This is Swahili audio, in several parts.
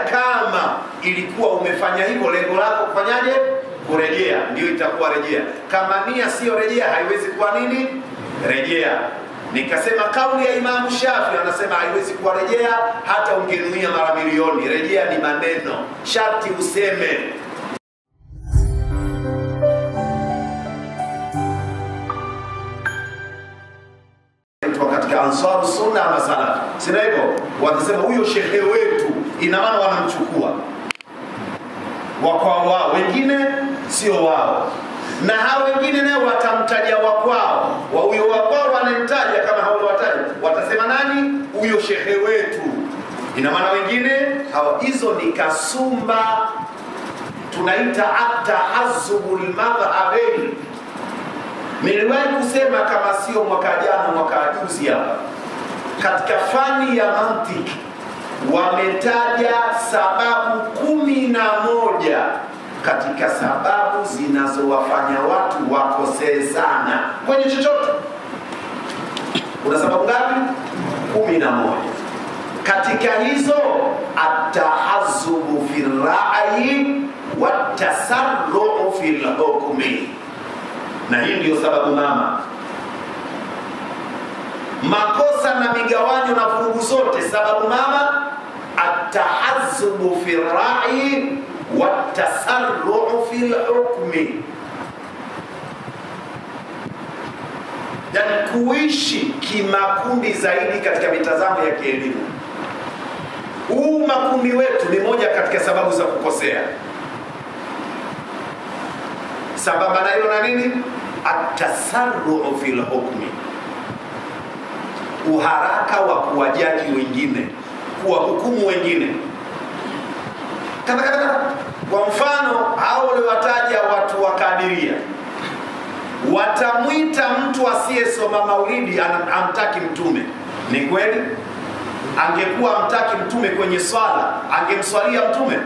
Kama ilikuwa umefanya hivyo, lengo lako kufanyaje? Kurejea, ndio itakuwa rejea. Kama nia sio rejea, haiwezi kuwa nini? Rejea. Nikasema kauli ya Imamu Shafi, anasema haiwezi kuwa rejea hata ungenuia mara milioni. Rejea ni maneno, sharti useme. Katika Ansaru Sunna ama Salaf, sina hivyo, watasema huyo shehe wetu, ina maana wanamchukua wakwao wao, wengine sio wao, na hao wengine nao watamtaja wakwao, wa huyo wakwao wanamtaja kama hao wataja, watasema nani? Huyo shehe wetu, ina maana wengine hao. Hizo ni kasumba, tunaita at-tahazzubul madhhabi. Niliwahi kusema kama sio mwaka jana, mwaka juzi hapa, katika fani ya mantiki wametaja sababu 11 katika sababu zinazowafanya watu wakosee sana kwenye chochote. Kuna sababu ngapi? 11. Katika hizo at-tahazzubu fi ra'yi wa tasarru'u fil hukmi, na hii ndio sababu mama. Makosa na migawanyo na vurugu zote, sababu mama at-tahazzubu fi ra'yi wa tasarru'u fil hukmi, yani kuishi kimakundi zaidi katika mitazamo ya kielimu. Huu makundi wetu ni moja katika sababu za kukosea. Sababu na hilo na nini? At-tasarru'u fil hukmi, uharaka wa kuwajaji wengine, kuwahukumu wengine. Kwa mfano, hao waliwataja watu wa Kadiria, watamwita mtu asiyesoma maulidi amtaki mtume. Ni kweli? Angekuwa amtaki mtume kwenye swala, angemswalia mtume?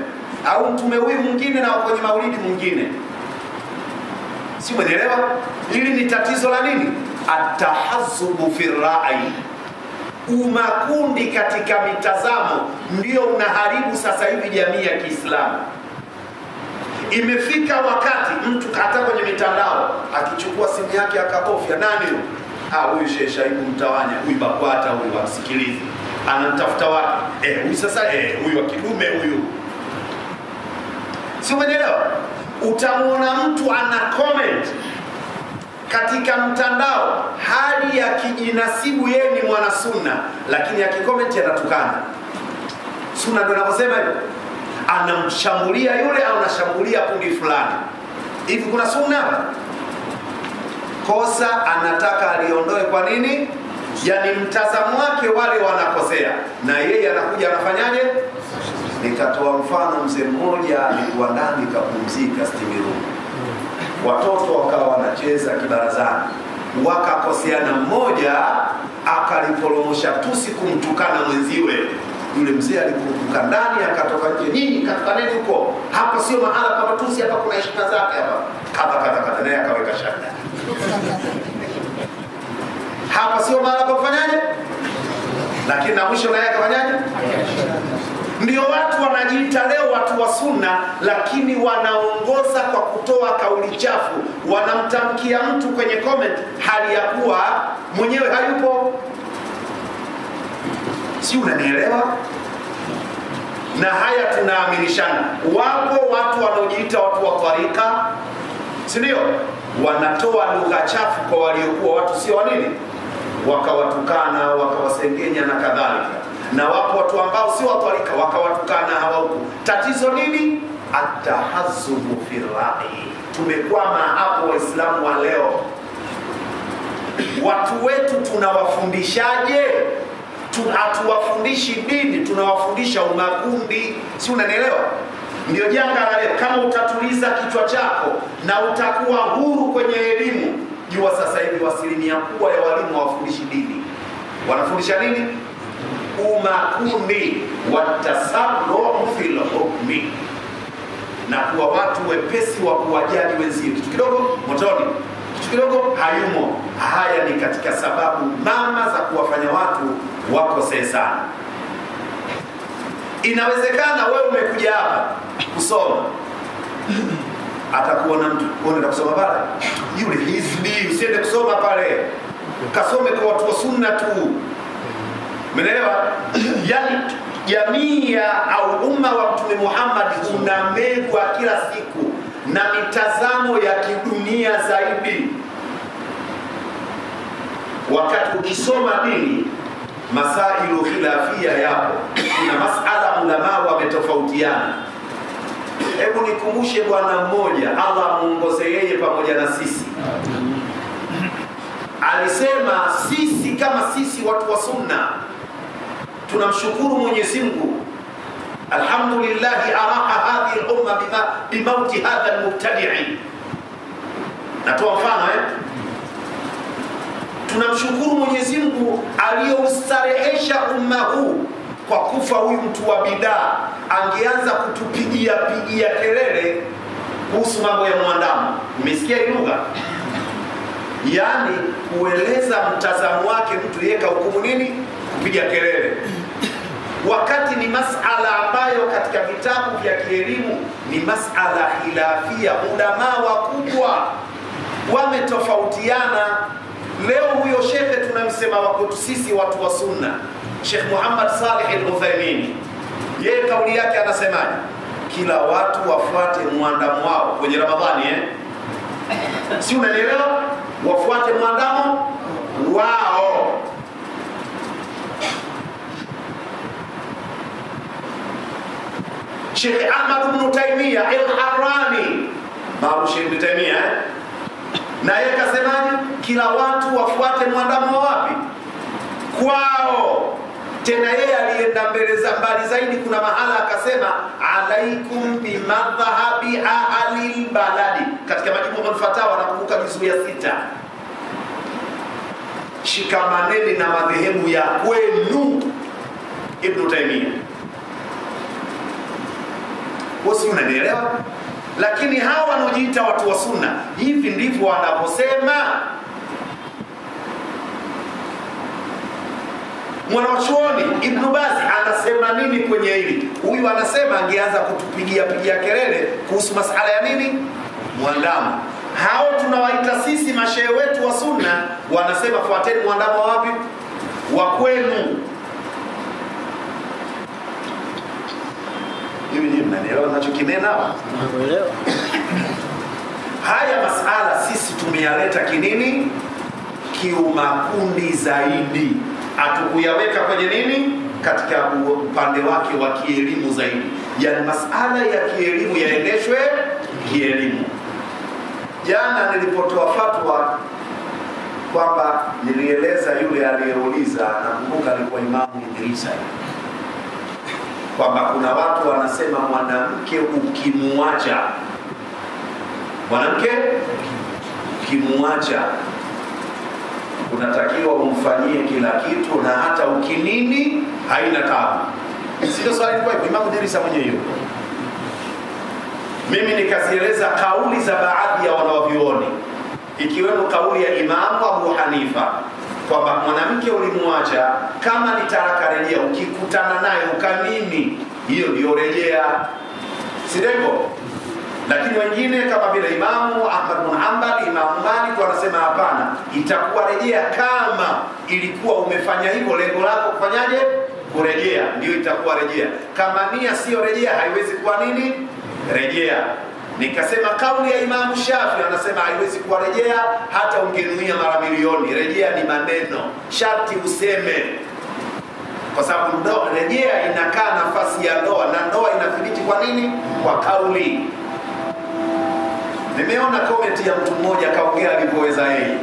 Au mtume huyu mwingine na kwenye maulidi mwingine? Si mwenelewa? Hili ni tatizo la nini? At-tahazzubu fi ra'yi, umakundi katika mitazamo ndio unaharibu sasa hivi jamii ya Kiislamu. Imefika wakati mtu hata kwenye mitandao akichukua simu yake akabofya, nani huyu? Huyu Sheikh Shaibu Mtawanya, huyu BAKWATA, huyu amsikilize, anamtafuta wapi? Huyu sasa, huyu wa kidume huyu. Si umeelewa? Utamuona mtu ana comment katika mtandao hadi akijinasibu yeye ni mwana sunna, lakini akicomment anatukana. Sunna ndio anavyosema hivyo, anamshambulia yule au anashambulia kundi fulani. Hivi kuna sunna? Kosa anataka aliondoe. Kwa nini? Yani mtazamo wake wale wanakosea, na yeye anakuja anafanyaje? Nikatoa mfano, mzee mmoja alikuwa ndani kapumzika Stimiru, watoto wakawa wanacheza kibarazani, wakakoseana, mmoja akaliporomosha tusi kumtukana mwenziwe. Yule mzee alipokuka ndani akatoka nje, nyinyi katukaneni huko, hapa sio mahala pa matusi, hapa kuna heshima zake hapa. Kata naye akaweka shaka. Hapa sio mahala pa kufanyaje? Lakini na mwisho naye akafanyaje? Ndio watu wanajiita leo watu wa sunna, lakini wanaongoza kwa kutoa kauli chafu, wanamtamkia mtu kwenye comment hali ya kuwa mwenyewe hayupo. Si unanielewa? Na haya tunaaminishana. Wapo watu wanaojiita watu wa tarika, si ndio? Wanatoa lugha chafu kwa waliokuwa watu sio wa nini, wakawatukana, wakawasengenya na kadhalika. Na wapo watu ambao sio watu walika, wakawatukana hawauku. Tatizo nini? At-tahazzubu fi ra'yi. Tumekwama hapo Waislamu wa leo. Watu wetu tunawafundishaje? Hatuwafundishi dini, tunawafundisha umakundi. Si unanielewa? Ndio janga la leo. Kama utatuliza kichwa chako na utakuwa huru kwenye elimu, jua sasa hivi asilimia kubwa ya walimu hawafundishi dini. Wanafundisha nini? Umakundi wa tasarru'u fil hukmi, na kuwa watu wepesi wa kuwajaji wenzio. Kitu kidogo motoni, kitu kidogo hayumo. Haya ni katika sababu mama za kuwafanya watu wakosee sana. Inawezekana wewe umekuja hapa kusoma, atakuona mtu unaenda kusoma pale, yule hizbi, usiende kusoma pale, kasome kwa watu wa sunna tu. Umeelewa? Yani jamii au umma wa Mtume Muhammad unamegwa kila siku na mitazamo ya kidunia zaidi. Wakati ukisoma dini, masailu khilafia yapo, kuna masala ulama wametofautiana. Hebu nikumbushe bwana mmoja, Allah muongoze yeye pamoja na sisi, alisema sisi kama sisi watu wa sunna tunamshukuru Mwenyezi Mungu, alhamdulillah araha hadhihi al-umma bimauti hadha al-mubtadi'i. Natoa mfano tunamshukuru Mwenyezi Mungu aliyoustarehesha umma huu kwa kufa huyu mtu wa bidaa. Angeanza kutupigia kelele kuhusu mambo ya muandamo. Umesikia hii lugha? Yani kueleza mtazamo wake mtu yeka hukumu nini? Kupiga kelele. Wakati ni masala ambayo katika vitabu vya kielimu ni masala khilafia, ulama wakubwa wametofautiana. Leo huyo shekhe tunamsema wako sisi watu wa sunna, Sheikh Muhammad Saleh Al-Uthaymeen, yeye kauli yake anasemaje? Kila watu wafuate muandamo wao kwenye Ramadhani si unanielewa? Wafuate muandamo wao. Sheikh Ahmad ibn Taymiyyah Al-Harrani, maarufu Sheikh Ibn Taymiyyah, na yeye kasemaje? Kila watu wafuate muandamo wapi? Kwao. Tena yeye alienda mbali zaidi, kuna mahala akasema alaikum bimadhhabi ahli baladi, katika Majmu' al-Fatawa, nakumbuka juzuu ya 6. Shikamaneni na madhehebu ya kwenu. Ibn Taymiyyah, wasi unanielewa? Lakini hawa wanaojiita watu wa sunna, hivi ndivyo wanaposema. Mwanachuoni Ibn Baz anasema nini kwenye hili? Huyu anasema angeanza kutupigia kelele kuhusu masala ya nini? Muandamo. Hao tunawaita sisi mashehe wetu wa sunna, wanasema fuateni muandamo wapi? Wa kwenu. Hivi ni mnaelewa ninachokinena hapa? Naelewa. Haya masala sisi tumeyaleta kinini? Kiumakundi zaidi. Hatukuyaweka kwenye nini? Katika upande wake wa kielimu zaidi. Yaani masala ya kielimu yaendeshwe kielimu. Jana nilipotoa fatwa kwamba nilieleza yule aliyeuliza, nakumbuka alikuwa Imamu Idrisa, kwamba kuna watu wanasema mwanamke ukimwacha unatakiwa umfanyie kila kitu, na hata ukinini haina tabu. Sio swali kwa Imamu Idrisa mwenyewe. Mimi nikazieleza kauli za baadhi ya wanavyuoni, ikiwemo kauli ya Imamu Abu Hanifa kwamba mwanamke ulimwacha, kama ni talaka rejea, ukikutana naye ukanini, hiyo ndio rejea, si ndivyo? Lakini wengine kama vile Imamu Ahmad bin Hanbal, Imamu Malik wanasema hapana, itakuwa rejea kama ilikuwa umefanya hivyo, lengo lako kufanyaje? Kurejea, ndio itakuwa rejea. Kama nia sio rejea, haiwezi kuwa nini? Rejea. Nikasema kauli ya Imamu Shafi anasema haiwezi kuwa rejea hata ungenuia mara milioni. Rejea ni maneno, sharti useme, kwa sababu ndoa rejea inakaa nafasi ya ndoa, na ndoa inathibiti kwa nini? Kwa kauli. Nimeona comment ya mtu mmoja kaongea alivyoweza yeye.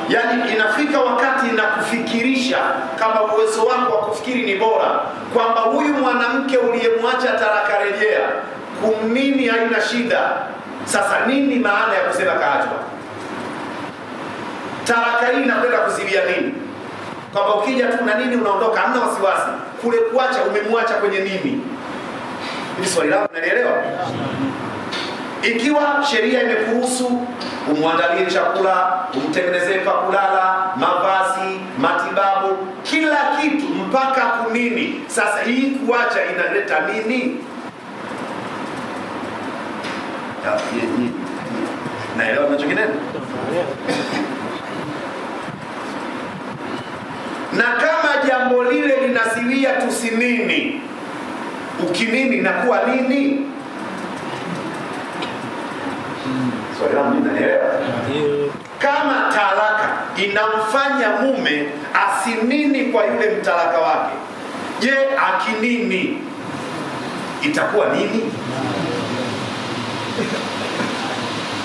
Yaani inafika wakati na kufikirisha, kama uwezo wako wa kufikiri ni bora, kwamba huyu mwanamke uliyemwacha talaka rejea, kumnini haina shida. Sasa nini maana ya kusema kaachwa? Talaka hii inakwenda kuzibia nini? Kwamba ukija tu na nini unaondoka, hamna wasiwasi. Kule kuacha umemwacha kwenye nini? Hili swali langu unanielewa? Ikiwa sheria imekuruhusu umwandalie chakula, umtengenezee pa kulala, mavazi, matibabu, kila kila kitu mpaka kunini. Sasa hii kuacha inaleta nini? Naelewa ninachokinena? Na kama jambo lile linasiwia tusinini, ukinini inakuwa nini? Swali langu ninaelewa. Kama talaka inamfanya mume asinini kwa yule mtalaka wake, je, akinini itakuwa nini?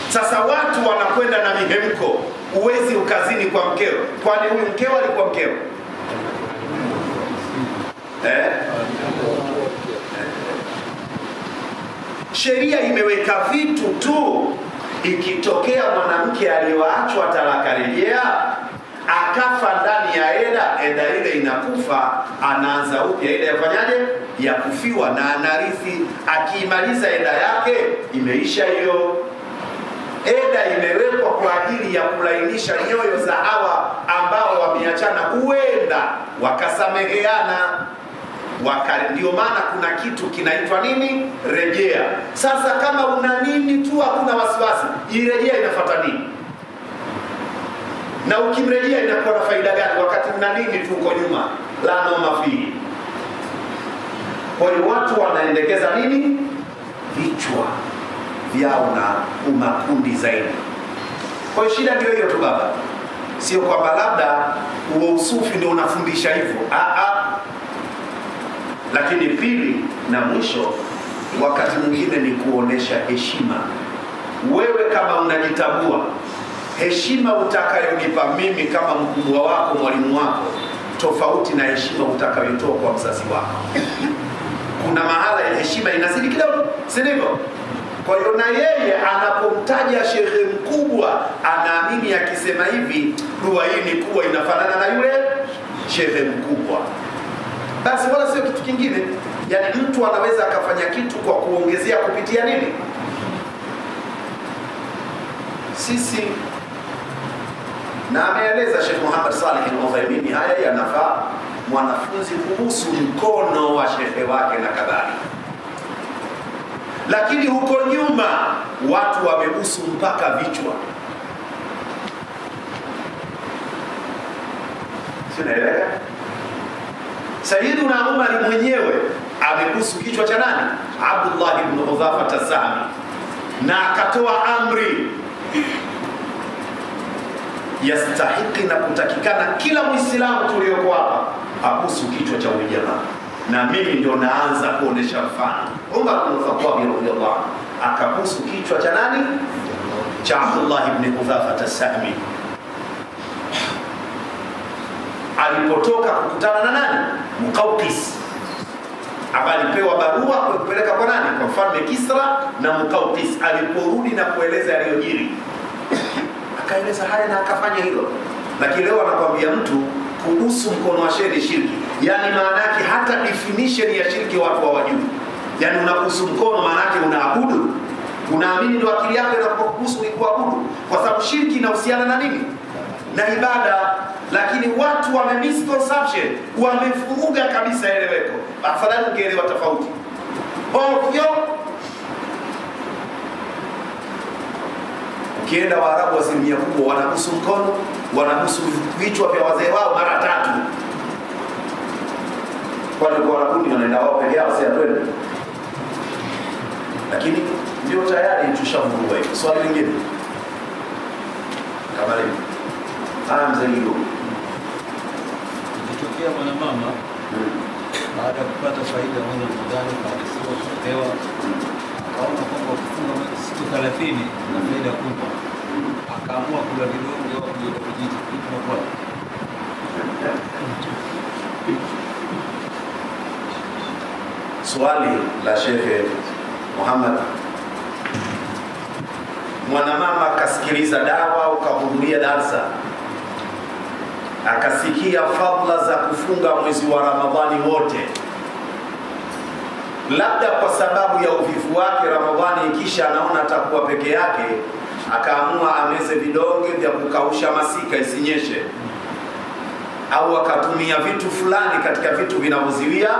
Sasa watu wanakwenda na mihemko, uwezi ukazini kwa mkeo. Kwani huyu mkeo alikuwa mkeo? Sheria imeweka vitu tu. Ikitokea mwanamke aliyoachwa talaka rejea akafa ndani ya eda ile inakufa, anaanza upya. Eda yafanyaje? Ya kufiwa, na anarithi. Akiimaliza eda yake imeisha hiyo. Eda imewekwa kwa ajili ya kulainisha nyoyo za hawa ambao wameachana, huenda wakasameheana. Ndio maana kuna kitu kinaitwa nini? Rejea. Sasa kama una nini tu, hakuna wasiwasi, irejea inafuata nini? Na ukimrejea inakuwa na faida gani wakati una nini tu uko nyuma? La noma fi. Kwa hiyo watu wanaendekeza nini? Vichwa vyao na umakundi zaidi. Kwa hiyo shida ndio hiyo tu baba. Sio kwamba labda uo usufi ndio unafundisha hivyo. Lakini pili na mwisho, wakati mwingine ni kuonesha heshima. Wewe kama unajitambua, heshima utakayonipa mimi kama mkubwa wako, mwalimu wako, tofauti na heshima utakayotoa kwa mzazi wako. Kuna mahala ya heshima inazidi kidogo, si ndivyo? Kwa hiyo na yeye anapomtaja shekhe mkubwa, anaamini akisema hivi dua hii ni kuwa inafanana na yule shekhe mkubwa. Basi wala sio kitu kingine. Yani mtu anaweza akafanya kitu kwa kuongezea kupitia nini? Sisi, na ameeleza Sheikh Muhammad Saleh al-Uthaymeen, haya yanafaa mwanafunzi kuhusu mkono wa shekhe wake na kadhalika. Lakini huko nyuma watu wamebusu mpaka vichwa. Sinaelewa? Sayyiduna Umar mwenyewe amebusu kichwa cha nani? Abdullah ibn Hudhafa as-Sahmi, na akatoa amri yastahiki na kutakikana kila Muislamu tuliyoko hapa abusu kichwa cha huyu jamaa. Na mimi ndio naanza kuonesha mfano. Umar ibn Khattab radhiyallahu anhu akabusu kichwa cha nani? Cha Abdullah ibn Hudhafa as-Sahmi. Alipotoka kukutana na nani? Muqawqis. Alipewa barua kupeleka kwa nani? Kwa mfalme Kisra na Muqawqis. Aliporudi na kueleza yaliyojiri, akaeleza haya na akafanya hilo. Lakini leo anakuambia mtu kuhusu mkono wa sheri shirki. Yani maana yake hata definition ya shirki watu hawajui. Yani unakuhusu mkono maana yake unaabudu. Unaamini ndio akili yako inakuhusu ni kuabudu. Kwa sababu shirki inahusiana na nini? Na ibada. Lakini watu wame misconception, wamefuruga kabisa eleweko. Afadhali ungeelewa tofauti. Ovyo. Ukienda Waarabu asilimia kubwa wanabusu mkono, wanabusu vichwa vya wazee wao mara 3. Kwa Waarabu wanaenda wao peke yao, si atwende. Lakini ndio tayari tushavurua hiyo. Swali lingine. Kama leo. Mzee Ligo. Ikitokea mwanamama baada ya kupata faida mwezi Ramadhani kaadisiwa kupewa, akaona kwamba kufunga siku 30 na faida kubwa, akaamua kula vidonge au kujiweka vijiti, kitu kwa swali la Sheikh Muhammad. Mwanamama kasikiliza dawa au kahudhuria darasa, akasikia fadhila za kufunga mwezi wa Ramadhani wote, labda kwa sababu ya uvivu wake Ramadhani ikisha anaona atakuwa peke yake, akaamua ameze vidonge vya kukausha masika isinyeshe. au akatumia vitu fulani katika vitu vinavyoziwia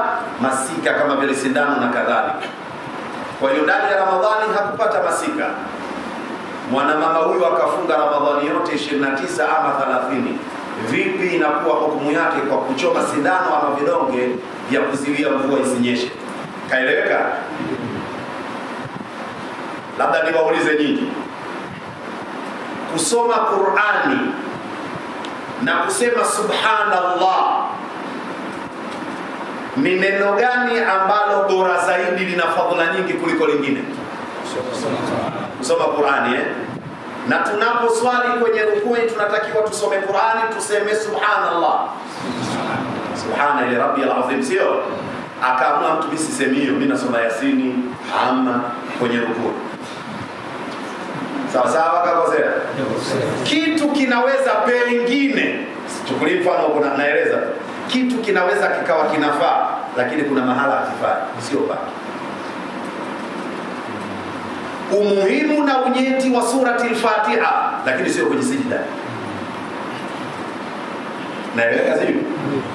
masika kama vile sindano na kadhalika. Kwa hiyo ndani ya Ramadhani hakupata masika. Mwanamama huyu akafunga Ramadhani yote 29 ama 30. Vipi inakuwa hukumu yake kwa kuchoma sindano ama vidonge vya kuziwia mvua isinyeshe? Kaeleweka? Labda niwaulize nyinyi, kusoma Qur'ani na kusema subhanallah ni neno gani ambalo bora zaidi lina fadhila nyingi kuliko lingine? Kusoma Qur'ani na tunaposwali kwenye rukuu tunatakiwa tusome Qur'ani, tuseme subhanallah, subhana ila rabbil azim, sio akaamua mtu mimi sisemi hiyo, mimi nasoma Yasini ama kwenye rukuu. Sawa sawa kakosea. Kitu kinaweza pengine, chukulia mfano kuna naeleza, kitu kinaweza kikawa kinafaa lakini kuna mahala hakifai, sio baki. Umuhimu na unyeti wa surati al-Fatiha lakini sio kwenye sijida. Naeleza sivyo?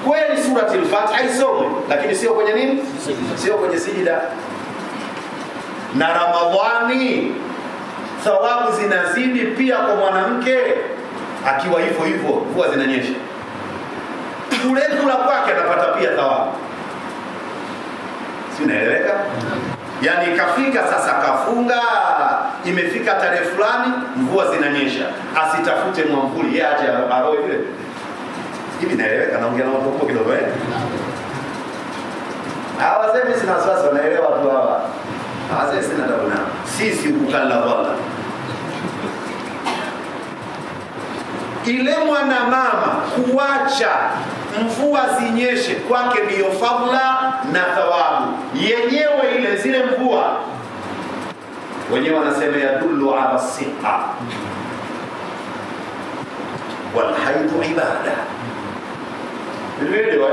Kweli surati al-Fatiha isomwe lakini sio kwenye nini? Sio kwenye sijida. Na Ramadhani thawabu zinazidi pia kwa mwanamke akiwa hivyo hivyo, mvua zinanyesha. Kule kula kwake anapata pia thawabu. Si naeleweka? Yaani kafika sasa kafunga, imefika tarehe fulani mvua zinanyesha, asitafute mwamvuli, yeye aje aroe vile. Hivi naeleweka? Naongea na watu hapo kidogo Hawa sema sina wasiwasi, wanaelewa tu hawa. Hawa sina tabu nao. Sisi ukala wala. Ile mwana mama kuacha mvua zinyeshe kwake ndiyo fadhila na thawabu. Yenyewe ile zile mvua wenyewe wanasema yadullu ala siha wal haidu ibada. Ndio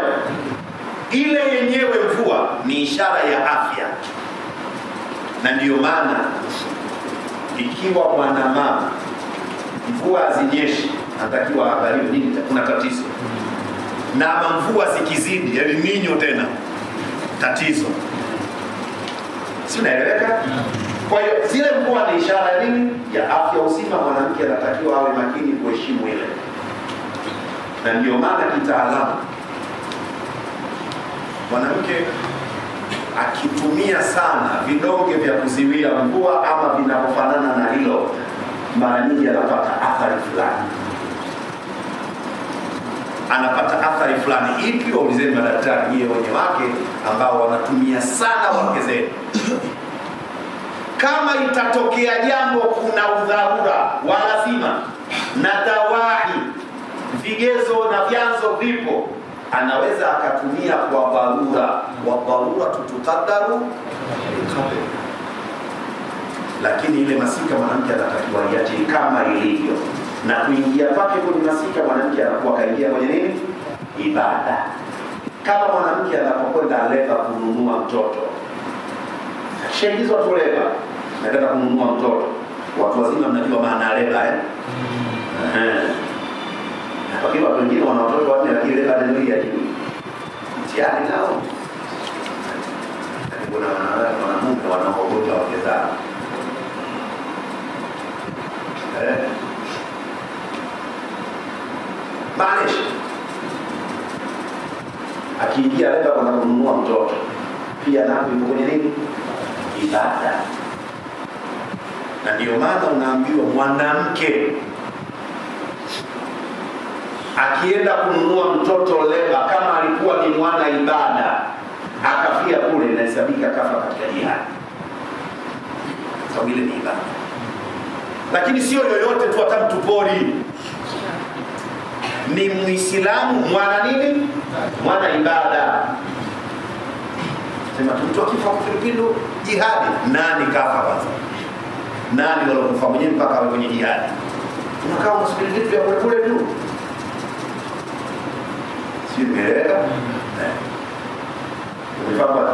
ile yenyewe mvua ni ishara ya afya. Na ndiyo maana ikiwa mwanamama mvua zinyeshi anatakiwa angalie nini kuna tatizo. Na mvua zikizidi yani ninyo tena tatizo. Si unaeleweka? Kwa hiyo zile mvua ni ishara ya nini? Ya afya uzima. Mwanamke anatakiwa awe makini kuheshimu ile. Na ndio maana kitaalamu mwanamke akitumia sana vidonge vya kuziwia mvua ama vinavyofanana na hilo, mara nyingi anapata athari fulani. Anapata athari fulani. Ipi? Waulizeni madaktari wenye wake ambao wanatumia sana wake zenu. Kama itatokea jambo, kuna udharura wa lazima na dawai, vigezo na vyanzo vipo, anaweza akatumia kwa dharura. Wa dharura tutaqaddaru, lakini ile masika mwanamke anatakiwa iache kama ilivyo. Na kuingia kwake kwenye masika mwanamke anakuwa kaingia kwenye nini? Ibada. Kama mwanamke anapokwenda leba kununua mtoto, shengizwa tu leba, nataka kununua mtoto. Watu wazima mnajua maana leba Lakini watu wengine wana watoto wanne lakini leba ndio ya juu. Mtihani nao. Kuna wanamume wanaogopa wake zao. Maanisha akiingia leba kwa kununua mtoto pia napo yuko kwenye nini? Ibada. Na ndio maana unaambiwa mwanamke akienda kununua mtoto leba, kama alikuwa ni mwana ibada akafia kule, inahesabika kafa katika jihad. Sababu ile ni ibada. Lakini sio yoyote tu, hata mtu pori ni Muislamu, mwana nini? Mwana ibada. Sema mtu akifa kwa Filipino jihadi, nani kafa kwanza? Nani walokufa mwenyewe mpaka awe kwenye jihadi? Unakaa unasubiri vitu vya kule tu. Si umeelewa? Umefanya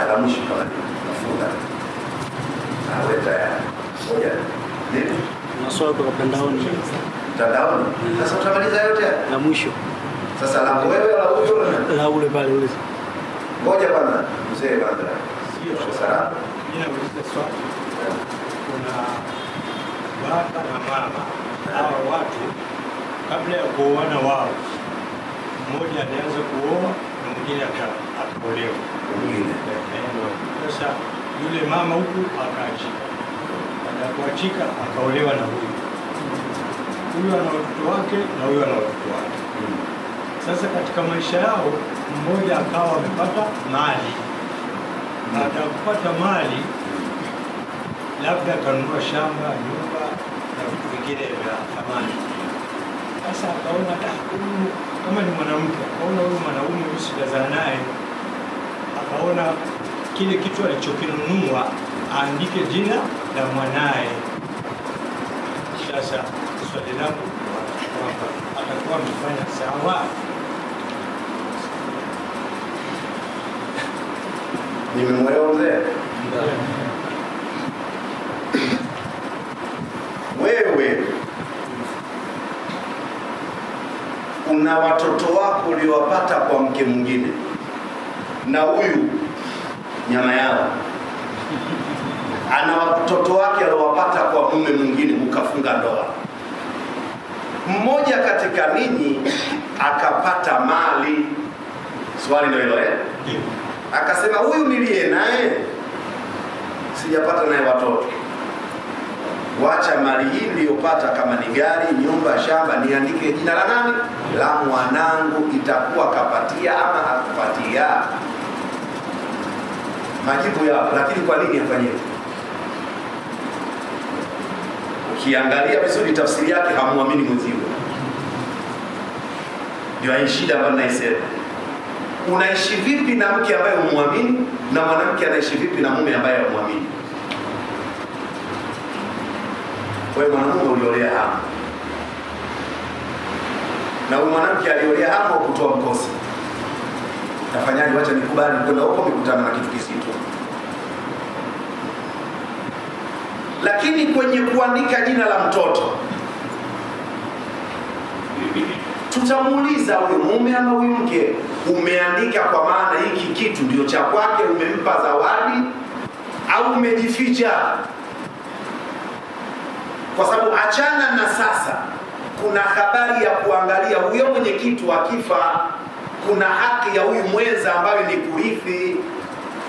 ala mwisho kama nafunga. Aweta ya. Moja. Maswali kwa mtandaoni. Mtandaoni? Sasa utamaliza yote na mwisho. Sasa la wewe la huyo la ule pale ule. Ngoja bwana, mzee bwana. Sio Salama. Mimi nauliza swali. Kuna baba na mama hawa watu kabla ya kuoana wao, mmoja alianza kuoa na mwingine akaolewa. Sasa yule mama huku akaachika, baada ya kuachika akaolewa na huyu ana watoto wake na huyu ana watoto wake. Sasa katika maisha yao mmoja akawa amepata mali, baada ya kupata mali labda akanunua shamba, nyumba na vitu vingine vya thamani. Sasa akaona huyu kama ni mwanamke, akaona huyu mwanaume usijazana naye, akaona kile kitu alichokinunua aandike jina la mwanaye. Sasa swali langu kwamba atakuwa amefanya sawa? Nimemwelewa mzee. Wewe una watoto wako uliowapata kwa mke mwingine, na huyu nyama yao ana watoto wake aliowapata kwa mume mwingine, mkafunga ndoa. Mmoja katika ninyi akapata mali, swali ndio hilo akasema huyu nilie naye sijapata naye watoto, wacha mali hii niliyopata, kama ni gari, nyumba, shamba, niandike jina la nani? La mwanangu. Itakuwa kapatia ama hakupatia? Majibu yao. Lakini kwa nini afanye? Ukiangalia vizuri tafsiri yake, hamuamini mwenziwe. Ndio shida ambayo naisema. Unaishi vipi na mke ambaye humwamini, na mwanamke anaishi vipi na mume ambaye humwamini? Wewe mwanamume uliolea hapo, na huyu mwanamke aliolea hapo kutoa mkosi, tafanyaje? Wacha nikubali kwenda huko mikutano na kitu kizito. Lakini kwenye kuandika jina la mtoto tutamuuliza huyu mume ama huyu mke, umeandika kwa maana hiki kitu ndio cha kwake, umempa zawadi au umejificha? Kwa sababu achana na sasa, kuna habari ya kuangalia huyo mwenye kitu akifa, kuna haki ya huyu mwenza ambayo ni kurithi.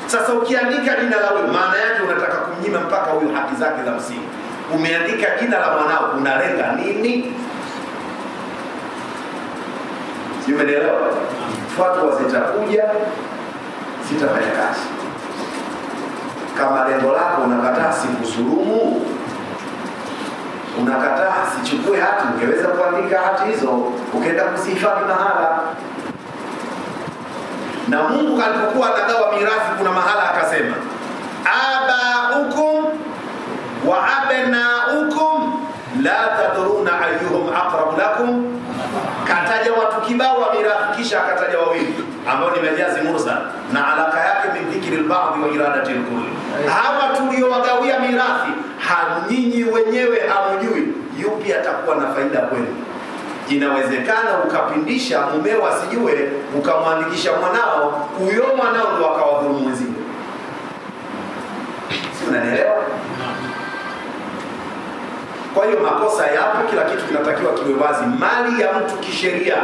Sasa ukiandika jina la huyu, maana yake unataka kumnyima mpaka huyu haki zake za msingi. Umeandika jina la mwanao, unalenga nini? Si umeelewa? Fatwa zitakuja, sitafanya kazi. Kama lengo lako unakataa sikudhulumu, unakataa sichukue hati, ungeweza kuandika hati hizo ukaenda kuzihifadhi mahala. Na Mungu alipokuwa anagawa mirathi, kuna mahala akasema abaukum wa abnaukum la tadruna ayyuhum aqrab lakum. Kataja watu kibao wa mirathi, kisha akataja wawili ambao ni majazi mursal na alaka yake min dhikri al-ba'd wa iradati al-kull. Hawa tuliowagawia mirathi, nyinyi wenyewe hamjui yupi atakuwa na faida kwenu. Inawezekana ukapindisha mumeo asijue, ukamwandikisha mwanao, huyo mwanao ndio akawadhulumu mwenzio. Si unanielewa? Kwa hiyo makosa yapo, kila kitu kinatakiwa kiwe wazi. Mali ya mtu kisheria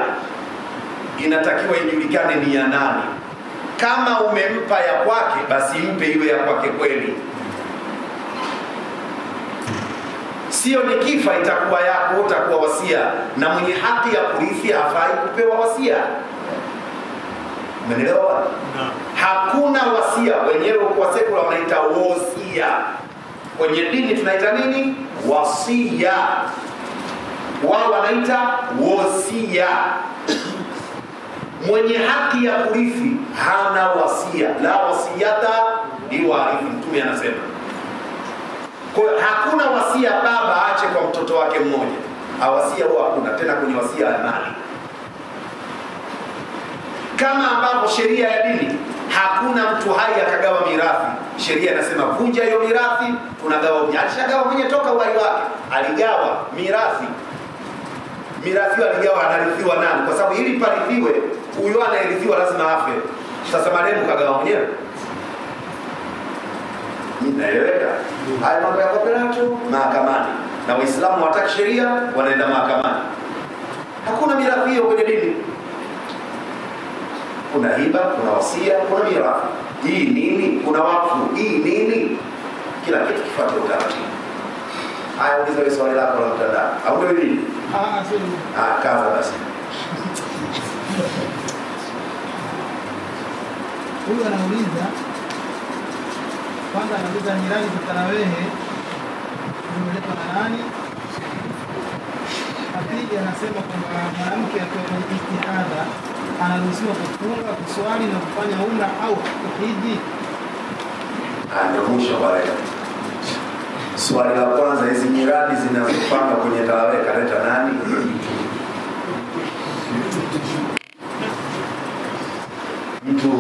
inatakiwa ijulikane ni ya nani. Kama umempa ya kwake, basi mpe iwe ya kwake kweli. Sio nikifa itakuwa yako, utakuwa wasia, na mwenye haki ya kurithi hafai kupewa wasia. Umeelewa? Hakuna wasia. Wenyewe kwa sekula wanaita wasia. Kwenye dini tunaita nini? Wasia. Wao wanaita wasia. Mwenye haki ya kurithi hana wasia. La wasiyata liwarithi, Mtume anasema. Kwa hakuna wasia baba aache kwa mtoto wake mmoja. Wasia huwa hakuna tena kwenye wasia ya mali. Kama ambavyo sheria ya dini hakuna mtu hai akagawa mirathi. Sheria inasema vunja hiyo mirathi, tunagawa. Alishagawa mwenye toka uhai wake, aligawa mirathi. mirathi aligawa anarithiwa nani? Kwa sababu ili parithiwe huyo anayerithiwa lazima afe. Sasa marehemu kagawa mwenyewe. Naeleweka? Haya mambo ya koperato mahakamani. Na Waislamu hawataki sheria, wanaenda mahakamani. Hakuna mirathi hiyo kwenye dini. Kuna hiba, kuna wasia, kuna mirathi. Hii nini? Kuna wakfu. Hii nini? Kila kitu kifuate utaratibu. Haya, uliza wewe swali lako la mtandao. Au ndio nini? Kaza basi. Huyu anauliza kwanza, anauliza nyirani za tarawehe zimeletwa na nani? Pili anasema kwamba mwanamke akiwa kwenye istihadha anaruhusiwa kufunga, kuswali na kufanya umra au kuhiji? Ndio mwisho wale. Swali la kwanza, hizi nyirani zinazopanga kwenye tarawehe kaleta nani? Mtu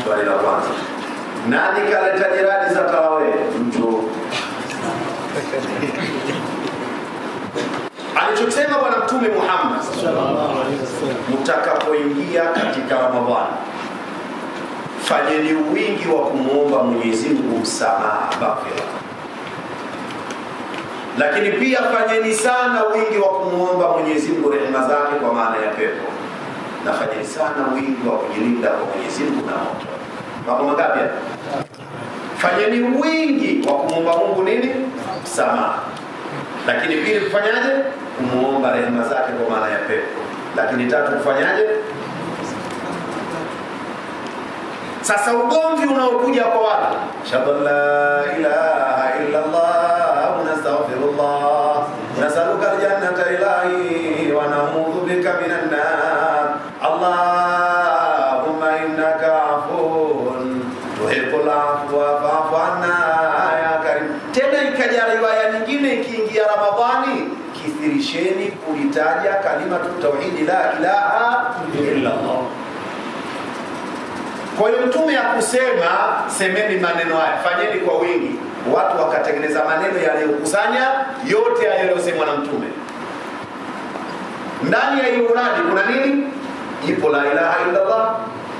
swali la kwanza, nani kaleta jirani za tarawehe? Mtu. Alichosema Bwana Mtume Muhammad sallallahu alaihi wasallam, mtakapoingia katika Ramadhani fanyeni wingi wa kumuomba Mwenyezi Mungu msamaha, maghfirah. Lakini pia fanyeni sana wingi wa kumuomba Mwenyezi Mungu rehema zake kwa maana ya pepo. Na fanyeni sana wingi wa kujilinda kwa Mwenyezi Mungu na moto. Mambo mangapi? Fanyeni wingi wa kumuomba Mungu nini? Msamaha. Lakini pili kufanyaje? Kumuomba rehema zake kwa maana ya pepo. Lakini tatu kufanyaje? Sasa ugomvi unaokuja kwa watu, shahadu la ilaha illa Allah wa nastaghfirullah nasaluka aljannata ilahi wa na'udhu bika minan nar Allahumma innaka afuwun tuhibbul afwa fa'fu anna ya karim. Tena ikaja riwaya nyingine, ikiingia Ramadhani kithirisheni kulitaja kalimatu tauhid la ilaha illa Allah. Kwa hiyo Mtume akusema semeni maneno haya, fanyeni kwa wingi. Watu wakatengeneza maneno yaliyokusanya yote yaliyosemwa na Mtume. Ndani ya hiyo uradi kuna nini? Ipo la ilaha illa Allah,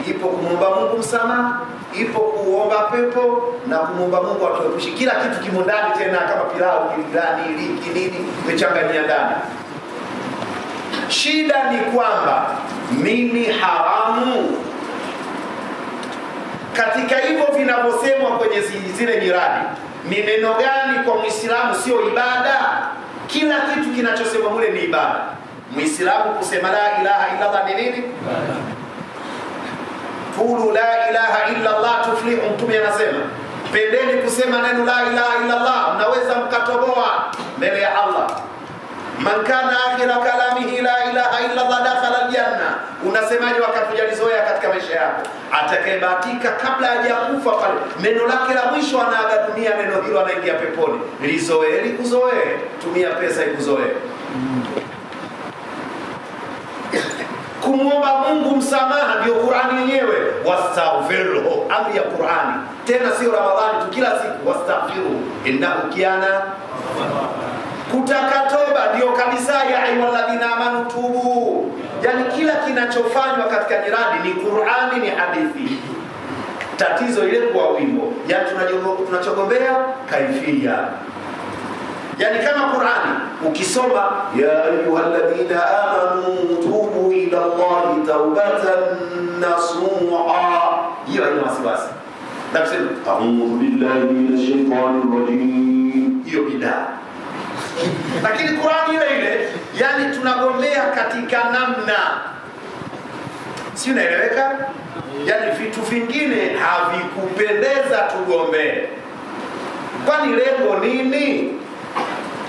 ipo kumwomba Mungu msamaha, ipo kuomba pepo na kumwomba Mungu atuepushe. Kila kitu kimo ndani, tena kama pilau, kilani, liki nini, umechanganyia ndani. Shida ni kwamba nini haramu katika hivyo vinavyosemwa kwenye zile nyiradi? Ni neno gani kwa Muislamu sio ibada? Kila kitu kinachosemwa mule ni ibada. Muislamu kusema la ilaha illa Allah ni nini? Qulu la ilaha illa Allah tuflihu. Mtume anasema pendeni kusema neno la ilaha illa Allah, mnaweza mkatoboa mbele ya Allah. Man kana akhira kalamihi la ilaha illa Allah dakhala aljanna. Unasemaje wakati hujalizoea katika maisha yako? Atakayebahatika kabla hajakufa pale neno lake la mwisho anaaga dunia, neno hilo anaingia peponi. Lizoee, likuzoee, tumia pesa ikuzoee. Kumwomba Mungu msamaha ndio Qur'ani yenyewe, wastaghfiruhu, amri ya Qur'ani. Tena sio Ramadhani tu, kila siku wastaghfiruhu innahu kana. Kutaka toba ndio kabisa, ya ayyuhalladhina amanu tubu. Yani kila kinachofanywa katika nyiradi ni Qur'ani, ni hadithi. Tatizo ile kwa wimbo, yani tunachogombea kaifia. Yani kama Qur'ani ukisoma ya ayyuhalladhina amanu tubu ila Allahi taubatan nasuha, hiyo haina wasiwasi. Na kusema a'udhu billahi minash shaitanir rajim, hiyo bidaa. Lakini Qur'ani ile ile, yani tunagombea katika namna, si unaeleweka? Yani vitu vingine havikupendeza tugombee. Kwani lengo nini?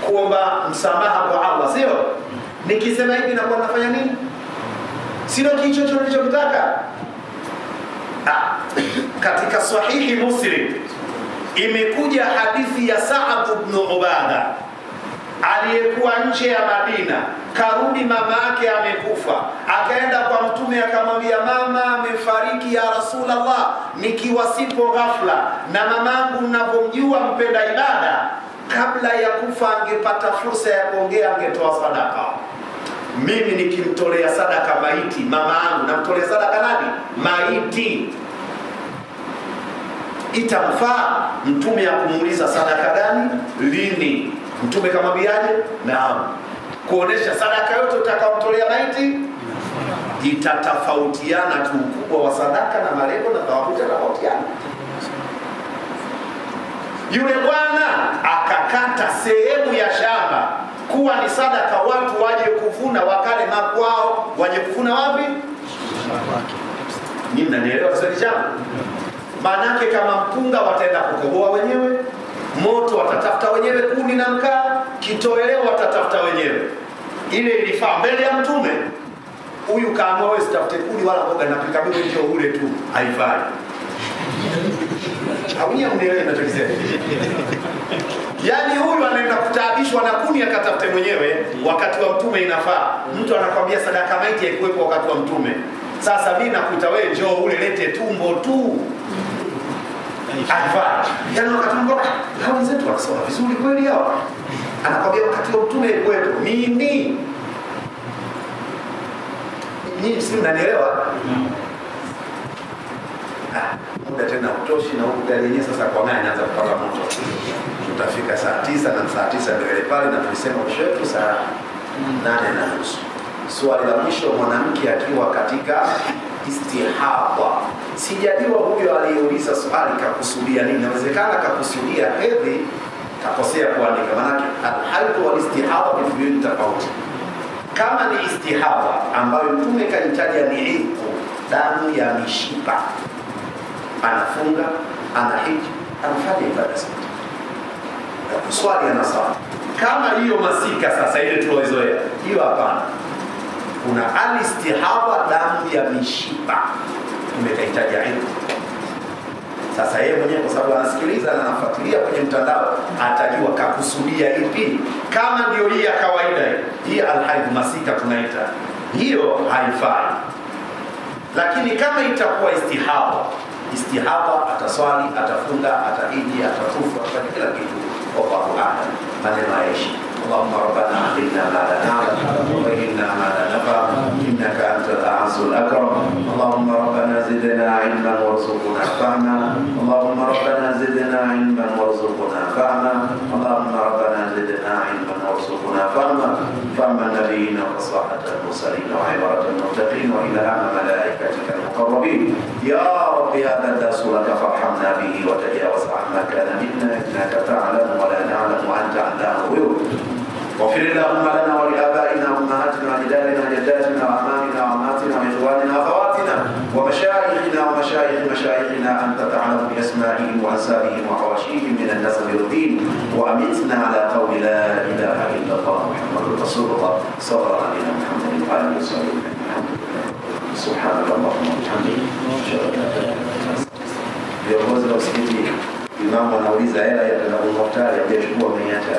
Kuomba msamaha kwa Allah, sio? Nikisema hivi nakuwa nafanya nini? Sio kicho nilichotaka. Katika sahihi Muslim imekuja hadithi ya Sa'ad ibn Ubada aliyekuwa nje ya Madina, karudi mama yake amekufa, akaenda kwa Mtume akamwambia mama amefariki ya Rasulullah, nikiwa sipo ghafla na mamangu mnapomjua mpenda ibada, kabla ya kufa angepata fursa ya kuongea, angetoa sadaka. Mimi nikimtolea sadaka maiti mama yangu, namtolea sadaka nani? Maiti. Itamfaa Mtume akumuuliza sadaka gani, lini? Mtume kamwambiaje? Naam. Kuonesha sadaka yote utakaomtolea maiti itatofautiana tu, ukubwa wa sadaka na malengo na thawabu itatofautiana. Yule bwana akakata sehemu ya shamba kuwa ni sadaka, watu waje kuvuna wakale makwao. Waje kuvuna wapi? Nyinyi mnanielewa swali changu? Maanake kama mpunga wataenda kukoboa wenyewe, moto watatafuta wenyewe, kuni na mkaa, kitoweleo watatafuta wenyewe. Ile ilifaa mbele ya Mtume. Huyu kaamua wewe sitafute kuni wala mboga, napika mimi ndio ule tu, haifai. Haunia mnielewe ninachokisema. Yaani huyu anaenda kutaabishwa na kuni akatafute mwenyewe, wakati wa Mtume inafaa. Mtu anakwambia sadaka maiti haikuwepo wakati wa Mtume. Sasa mimi nakuta wewe njoo ule lete tumbo tu. Haifai. Yaani wakati mmoja hao wenzetu wanasoma vizuri kweli hao. Anakwambia wakati wa Mtume haikuwepo. Nini? Nyinyi si mnanielewa? Muda tena utoshi, na huko gari yenyewe sasa kwa maana inaanza kupata moto. Tutafika saa 9 na saa 9 ndio ile pale, na tulisema ushetu saa 8:30. Swali la mwisho, mwanamke akiwa katika istihaba. Sijajua huyo aliyeuliza swali kakusudia nini. Inawezekana kakusudia hedhi, kakosea kuandika, maana al-haidh wal istihaba ni vitu tofauti. Kama ni istihaba ambayo Mtume kaitaja ni idhu, damu ya mishipa, anafunga, anahiji, anafanya ibada zote. Swali anasema kama hiyo masika sasa ile tuloizoea, hiyo hapana. Kuna al-istihaba, damu ya mishipa, tumekaitaja idhu. Sasa yeye mwenyewe kwa sababu anasikiliza na anafuatilia kwenye mtandao, atajua kakusudia ipi. Kama ndio hii ya kawaida hii al-haidh masika tunaita, hiyo haifai. Lakini kama itakuwa istihaba ataswali, atafunga, atahiji, atatufu, atafanya kila kitu. Wallahu a'lam. Maneno aishi. Allahumma rabbana atina ma la na'lam wa inna ma la naf'am innaka antal a'azzul akram. Allahumma rabbana zidna 'ilman warzuqna fahma. Allahumma rabbana zidna 'ilman warzuqna fahma. Allahumma rabbana zidna 'ilman warzuqna fahma. Fahma nabiyina wa sahata al-mursalin wa 'ibarata al-muttaqin wa ilhama malaikatika al-muqarrabin. Ya rabbi hadha ad-darsu laka farhamna bihi wa tajawaz 'amma kana minna innaka ta'lamu wa la na'lamu wa anta 'allamul ghuyub. واغفر اللهم لنا ولآبائنا وأمهاتنا وأجدادنا وجداتنا وأعمامنا وعماتنا وإخواننا وأخواتنا ومشايخنا ومشايخ مشايخنا، أنت تعلم بأسمائهم وأنسابهم وحواشيهم من النسب والدين، وأمتنا على قول لا إله إلا الله محمد رسول الله صلى الله عليه محمد وآله وصحبه سبحانك اللهم وبحمدك أشهد أن لا إله إلا أنت. Viongozi wa msikiti, imamu anauliza hela ya Muhtari hajachukua meiacha.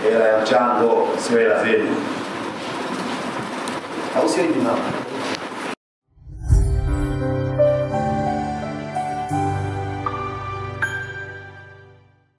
Hela ya mchango sio hela zenu, au sio? Imamu